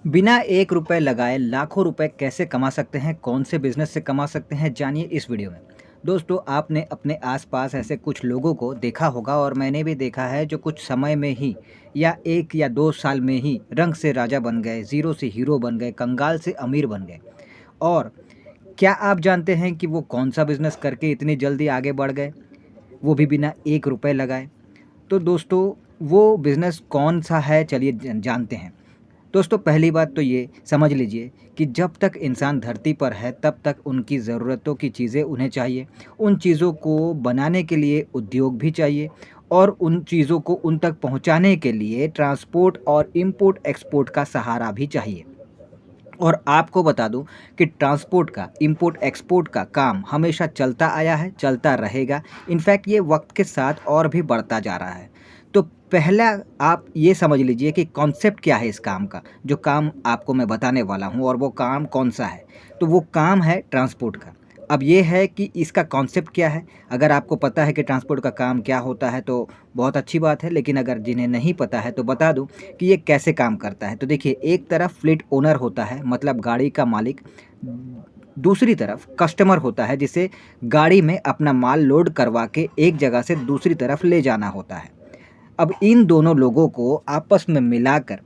बिना 1 रुपए लगाए लाखों रुपए कैसे कमा सकते हैं? कौन से बिज़नेस से कमा सकते हैं? जानिए इस वीडियो में। दोस्तों, आपने अपने आस-पास ऐसे कुछ लोगों को देखा होगा और मैंने भी देखा है जो कुछ समय में ही या 1 या 2 साल में ही रंग से राजा बन गए, ज़ीरो से हीरो बन गए, कंगाल से अमीर बन गए। और क्या आप जानते हैं कि वो कौन-सा बिज़नेस करके इतनी जल्दी आगे बढ़ गए? वो भी बिना 1 रुपए लगाए। तो दोस्तों, वो बिज़नेस कौन-सा है? चलिए जानते हैं। दोस्तों, पहली बात तो ये समझ लीजिए कि जब तक इंसान धरती पर है तब तक उनकी ज़रूरतों की चीज़ें उन्हें चाहिए। उन चीज़ों को बनाने के लिए उद्योग भी चाहिए और उन चीज़ों को उन तक पहुँचाने के लिए ट्रांसपोर्ट और इम्पोर्ट एक्सपोर्ट का सहारा भी चाहिए। और आपको बता दूं कि ट्रांसपोर्ट का, इम्पोर्ट एक्सपोर्ट का काम हमेशा चलता आया है, चलता रहेगा। इनफैक्ट ये वक्त के साथ और भी बढ़ता जा रहा है। तो पहला आप ये समझ लीजिए कि कॉन्सेप्ट क्या है इस काम का, जो काम आपको मैं बताने वाला हूँ और वो काम कौन-सा है। तो वो काम है ट्रांसपोर्ट का। अब ये है कि इसका कॉन्सेप्ट क्या है? अगर आपको पता है कि ट्रांसपोर्ट का काम क्या होता है तो बहुत अच्छी बात है, लेकिन अगर जिन्हें नहीं पता है तो बता दूँ कि ये कैसे काम करता है। तो देखिए, एक तरफ फ्लीट ओनर होता है, मतलब गाड़ी का मालिक। दूसरी तरफ कस्टमर होता है, जिसे गाड़ी में अपना माल लोड करवा के एक जगह से दूसरी तरफ ले जाना होता है। अब इन दोनों लोगों को आपस में मिलाकर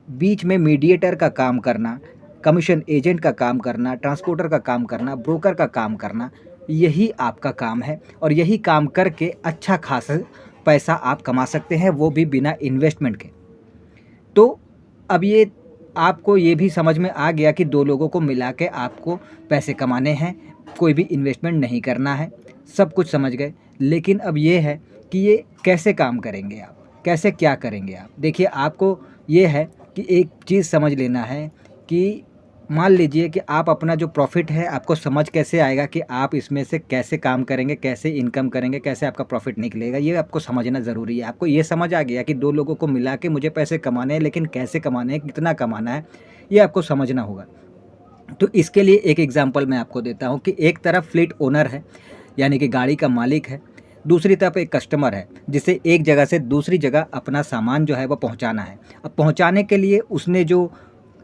बीच में मीडिएटर का काम करना, कमीशन एजेंट का काम करना, ट्रांसपोर्टर का काम करना, ब्रोकर का काम करना, यही आपका काम है। और यही काम करके अच्छा खासा पैसा आप कमा सकते हैं, वो भी बिना इन्वेस्टमेंट के। तो अब ये आपको ये भी समझ में आ गया कि 2 लोगों को मिला के आपको पैसे कमाने हैं, कोई भी इन्वेस्टमेंट नहीं करना है, सब कुछ समझ गए। लेकिन अब ये है कि ये कैसे काम करेंगे आप? कैसे क्या करेंगे आप? देखिए, आपको ये है कि एक चीज़ समझ लेना है कि मान लीजिए कि आप अपना जो प्रॉफ़िट है, आपको समझ कैसे आएगा कि आप इसमें से कैसे काम करेंगे, कैसे इनकम करेंगे, कैसे आपका प्रॉफ़िट निकलेगा, ये आपको समझना ज़रूरी है। आपको ये समझ आ गया कि 2 लोगों को मिला के मुझे पैसे कमाने हैं, लेकिन कैसे कमाने हैं, कितना कमाना है, ये आपको समझना होगा। तो इसके लिए एक एग्ज़ाम्पल मैं आपको देता हूँ कि एक तरफ फ्लीट ओनर है, यानी कि गाड़ी का मालिक है। दूसरी तरफ एक कस्टमर है, जिसे एक जगह से दूसरी जगह अपना सामान जो है वो पहुँचाना है। अब पहुँचाने के लिए उसने जो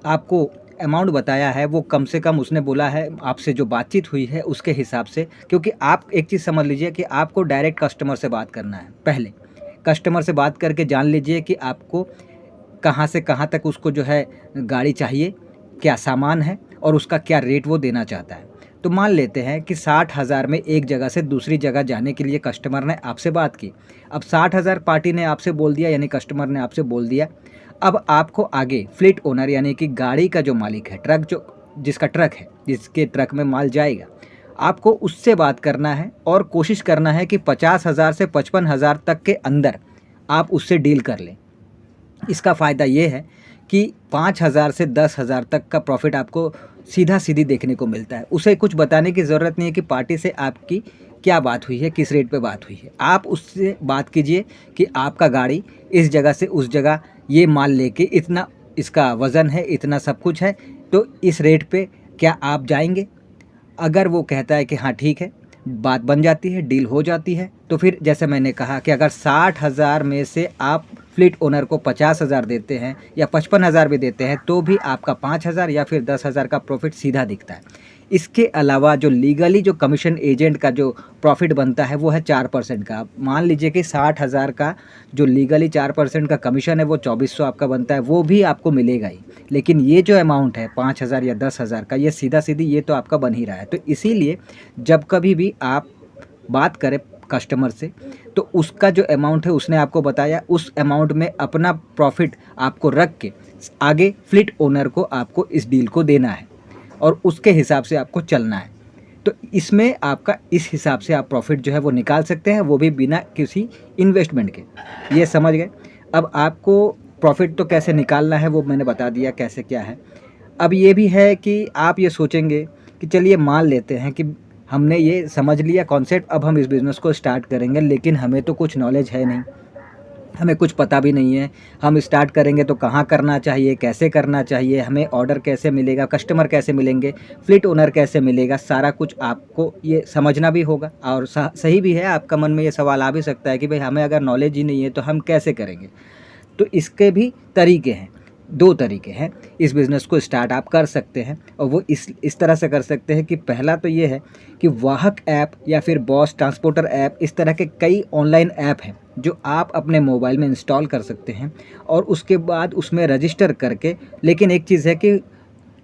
आपको अमाउंट बताया है, वो कम से कम उसने बोला है, आपसे जो बातचीत हुई है उसके हिसाब से। क्योंकि आप एक चीज़ समझ लीजिए कि आपको डायरेक्ट कस्टमर से बात करना है। पहले कस्टमर से बात करके जान लीजिए कि आपको कहाँ से कहाँ तक उसको जो है गाड़ी चाहिए, क्या सामान है और उसका क्या रेट वो देना चाहता है। तो मान लेते हैं कि 60,000 में एक जगह से दूसरी जगह जाने के लिए कस्टमर ने आपसे बात की। अब 60,000 पार्टी ने आपसे बोल दिया, यानी कस्टमर ने आपसे बोल दिया। अब आपको आगे फ्लीट ओनर, यानी कि गाड़ी का जो मालिक है, ट्रक जो जिसका ट्रक है, जिसके ट्रक में माल जाएगा, आपको उससे बात करना है और कोशिश करना है कि 50,000 से 55,000 तक के अंदर आप उससे डील कर लें। इसका फ़ायदा ये है कि 5,000 से 10,000 तक का प्रॉफ़िट आपको सीधा-सीधी देखने को मिलता है। उसे कुछ बताने की ज़रूरत नहीं है कि पार्टी से आपकी क्या बात हुई है, किस रेट पे बात हुई है। आप उससे बात कीजिए कि आपका गाड़ी इस जगह से उस जगह ये माल लेके इतना इसका वज़न है, इतना सब कुछ है, तो इस रेट पे क्या आप जाएँगे? अगर वो कहता है कि हाँ ठीक है, बात बन जाती है, डील हो जाती है, तो फिर जैसे मैंने कहा कि अगर 60,000 में से आप फ्लीट ओनर को 50,000 देते हैं या 55,000 भी देते हैं, तो भी आपका 5,000 या फिर 10,000 का प्रॉफ़िट सीधा दिखता है। इसके अलावा जो लीगली जो कमीशन एजेंट का जो प्रॉफ़िट बनता है, वो है 4% का। मान लीजिए कि 60,000 का जो लीगली 4% का कमीशन है, वो 2400 आपका बनता है, वो भी आपको मिलेगा ही। लेकिन ये जो अमाउंट है 5,000 या 10,000 का, ये सीधा-सीधी ये तो आपका बन ही रहा है। तो इसीलिए जब कभी भी आप बात करें कस्टमर से, तो उसका जो अमाउंट है उसने आपको बताया, उस अमाउंट में अपना प्रॉफ़िट आपको रख के आगे फ्लीट ओनर को आपको इस डील को देना है और उसके हिसाब से आपको चलना है। तो इसमें आपका इस हिसाब से आप प्रॉफ़िट जो है वो निकाल सकते हैं, वो भी बिना किसी इन्वेस्टमेंट के। ये समझ गए? अब आपको प्रॉफ़िट तो कैसे निकालना है वो मैंने बता दिया कैसे क्या है। अब ये भी है कि आप ये सोचेंगे कि चलिए मान लेते हैं कि हमने ये समझ लिया कॉन्सेप्ट, अब हम इस बिज़नेस को स्टार्ट करेंगे, लेकिन हमें तो कुछ नॉलेज है नहीं, हमें कुछ पता भी नहीं है। हम स्टार्ट करेंगे तो कहाँ करना चाहिए, कैसे करना चाहिए, हमें ऑर्डर कैसे मिलेगा, कस्टमर कैसे मिलेंगे, फ्लीट ओनर कैसे मिलेगा, सारा कुछ आपको ये समझना भी होगा। और सही भी है, आपका मन में ये सवाल आ भी सकता है कि भाई हमें अगर नॉलेज ही नहीं है तो हम कैसे करेंगे। तो इसके भी तरीके हैं। दो तरीके हैं इस बिज़नेस को स्टार्ट आप कर सकते हैं, और वो इस तरह से कर सकते हैं कि पहला तो ये है कि वाहक ऐप या फिर बॉस ट्रांसपोर्टर ऐप, इस तरह के कई ऑनलाइन ऐप हैं जो आप अपने मोबाइल में इंस्टॉल कर सकते हैं और उसके बाद उसमें रजिस्टर करके। लेकिन एक चीज़ है कि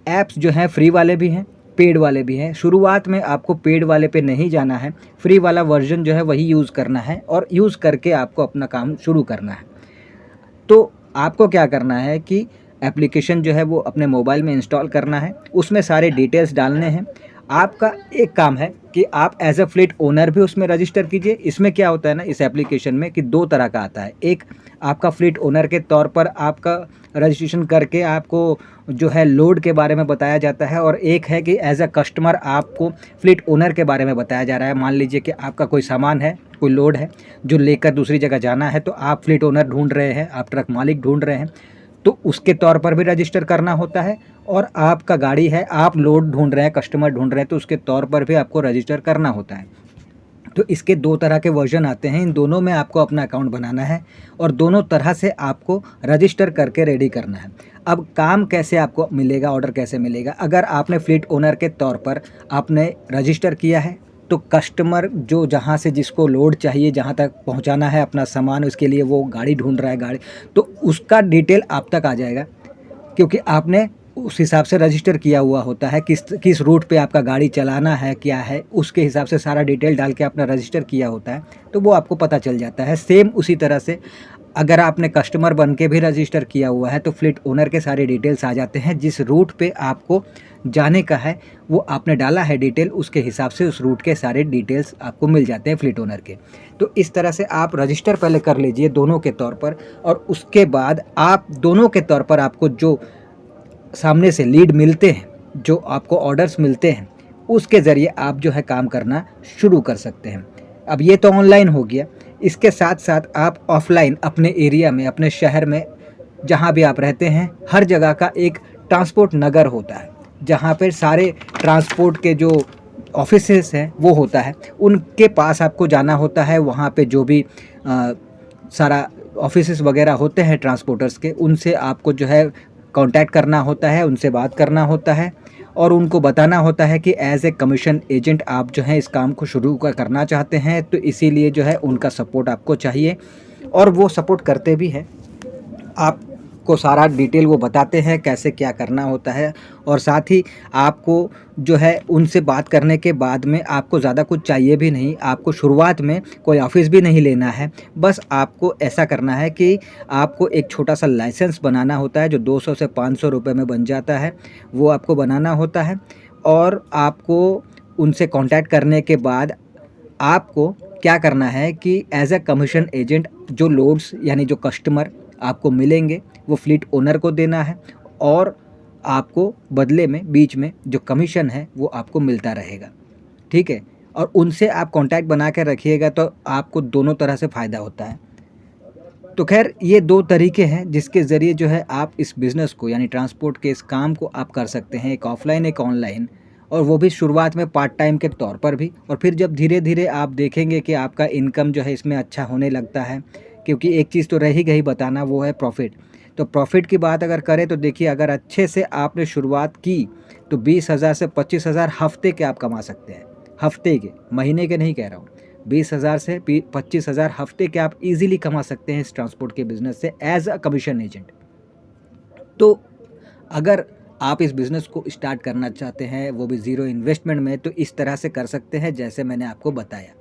ऐप्स जो हैं फ्री वाले भी हैं, पेड वाले भी हैं। शुरुआत में आपको पेड वाले पे नहीं जाना है, फ्री वाला वर्जन जो है वही यूज़ करना है और यूज़ करके आपको अपना काम शुरू करना है। तो आपको क्या करना है कि एप्लीकेशन जो है वो अपने मोबाइल में इंस्टॉल करना है, उसमें सारे डिटेल्स डालने हैं। आपका एक काम है कि आप एज अ फ्लीट ओनर भी उसमें रजिस्टर कीजिए। इसमें क्या होता है ना, इस एप्लीकेशन में कि दो तरह का आता है। एक आपका फ्लीट ओनर के तौर पर आपका रजिस्ट्रेशन करके आपको जो है लोड के बारे में बताया जाता है, और एक है कि एज अ कस्टमर आपको फ्लीट ओनर के बारे में बताया जा रहा है। मान लीजिए कि आपका कोई सामान है, कोई लोड है जो लेकर दूसरी जगह जाना है, तो आप फ्लीट ओनर ढूंढ रहे हैं, आप ट्रक मालिक ढूंढ रहे हैं, तो उसके तौर पर भी रजिस्टर करना होता है। और आपका गाड़ी है, आप लोड ढूंढ रहे हैं, कस्टमर ढूंढ रहे हैं, तो उसके तौर पर भी आपको रजिस्टर करना होता है। तो इसके दो तरह के वर्जन आते हैं, इन दोनों में आपको अपना अकाउंट बनाना है और दोनों तरह से आपको रजिस्टर करके रेडी करना है। अब काम कैसे आपको मिलेगा, ऑर्डर कैसे मिलेगा? अगर आपने फ्लीट ओनर के तौर पर आपने रजिस्टर किया है, तो कस्टमर जो जहाँ से जिसको लोड चाहिए, जहाँ तक पहुँचाना है अपना सामान, उसके लिए वो गाड़ी ढूंढ रहा है गाड़ी, तो उसका डिटेल आप तक आ जाएगा, क्योंकि आपने उस हिसाब से रजिस्टर किया हुआ होता है। किस किस रूट पे आपका गाड़ी चलाना है, क्या है, उसके हिसाब से सारा डिटेल डाल के आपने रजिस्टर किया होता है, तो वो आपको पता चल जाता है। सेम उसी तरह से अगर आपने कस्टमर बन के भी रजिस्टर किया हुआ है, तो फ्लीट ओनर के सारे डिटेल्स आ जाते हैं। जिस रूट पे आपको जाने का है वो आपने डाला है डिटेल, उसके हिसाब से उस रूट के सारे डिटेल्स आपको मिल जाते हैं फ्लीट ओनर के। तो इस तरह से आप रजिस्टर पहले कर लीजिए दोनों के तौर पर, और उसके बाद आप दोनों के तौर पर आपको जो सामने से लीड मिलते हैं, जो आपको ऑर्डर्स मिलते हैं, उसके ज़रिए आप जो है काम करना शुरू कर सकते हैं। अब ये तो ऑनलाइन हो गया। इसके साथ साथ आप ऑफलाइन अपने एरिया में, अपने शहर में, जहाँ भी आप रहते हैं, हर जगह का एक ट्रांसपोर्ट नगर होता है, जहाँ पर सारे ट्रांसपोर्ट के जो ऑफिसेस हैं वो होता है, उनके पास आपको जाना होता है। वहाँ पे जो भी सारा ऑफिसेस वगैरह होते हैं ट्रांसपोर्टर्स के, उनसे आपको जो है कांटेक्ट करना होता है, उनसे बात करना होता है और उनको बताना होता है कि एज ए कमीशन एजेंट आप जो है इस काम को शुरू करना चाहते हैं, तो इसीलिए जो है उनका सपोर्ट आपको चाहिए, और वो सपोर्ट करते भी हैं। आपको सारा डिटेल वो बताते हैं कैसे क्या करना होता है, और साथ ही आपको जो है उनसे बात करने के बाद में आपको ज़्यादा कुछ चाहिए भी नहीं। आपको शुरुआत में कोई ऑफिस भी नहीं लेना है, बस आपको ऐसा करना है कि आपको एक छोटा सा लाइसेंस बनाना होता है जो 200 से 500 रुपये में बन जाता है, वो आपको बनाना होता है। और आपको उनसे कांटेक्ट करने के बाद आपको क्या करना है कि एज ए कमीशन एजेंट जो लोड्स यानी जो कस्टमर आपको मिलेंगे वो फ्लीट ओनर को देना है, और आपको बदले में बीच में जो कमीशन है वो आपको मिलता रहेगा। ठीक है, और उनसे आप कांटेक्ट बना के रखिएगा तो आपको दोनों तरह से फ़ायदा होता है। तो खैर ये दो तरीके हैं जिसके ज़रिए जो है आप इस बिज़नेस को, यानी ट्रांसपोर्ट के इस काम को आप कर सकते हैं, एक ऑफ़लाइन एक ऑनलाइन, और वो भी शुरुआत में पार्ट टाइम के तौर पर भी। और फिर जब धीरे धीरे आप देखेंगे कि आपका इनकम जो है इसमें अच्छा होने लगता है, क्योंकि एक चीज़ तो रह ही गई बताना, वो है प्रॉफिट। तो प्रॉफिट की बात अगर करें तो देखिए, अगर अच्छे से आपने शुरुआत की तो 20,000 से 25,000 हफ्ते के आप कमा सकते हैं। हफ्ते के, महीने के नहीं कह रहा हूँ। 20,000 से 25,000 हफ्ते के आप इजीली कमा सकते हैं इस ट्रांसपोर्ट के बिज़नेस से एज अ कमीशन एजेंट। तो अगर आप इस बिज़नेस को स्टार्ट करना चाहते हैं, वो भी ज़ीरो इन्वेस्टमेंट में, तो इस तरह से कर सकते हैं जैसे मैंने आपको बताया।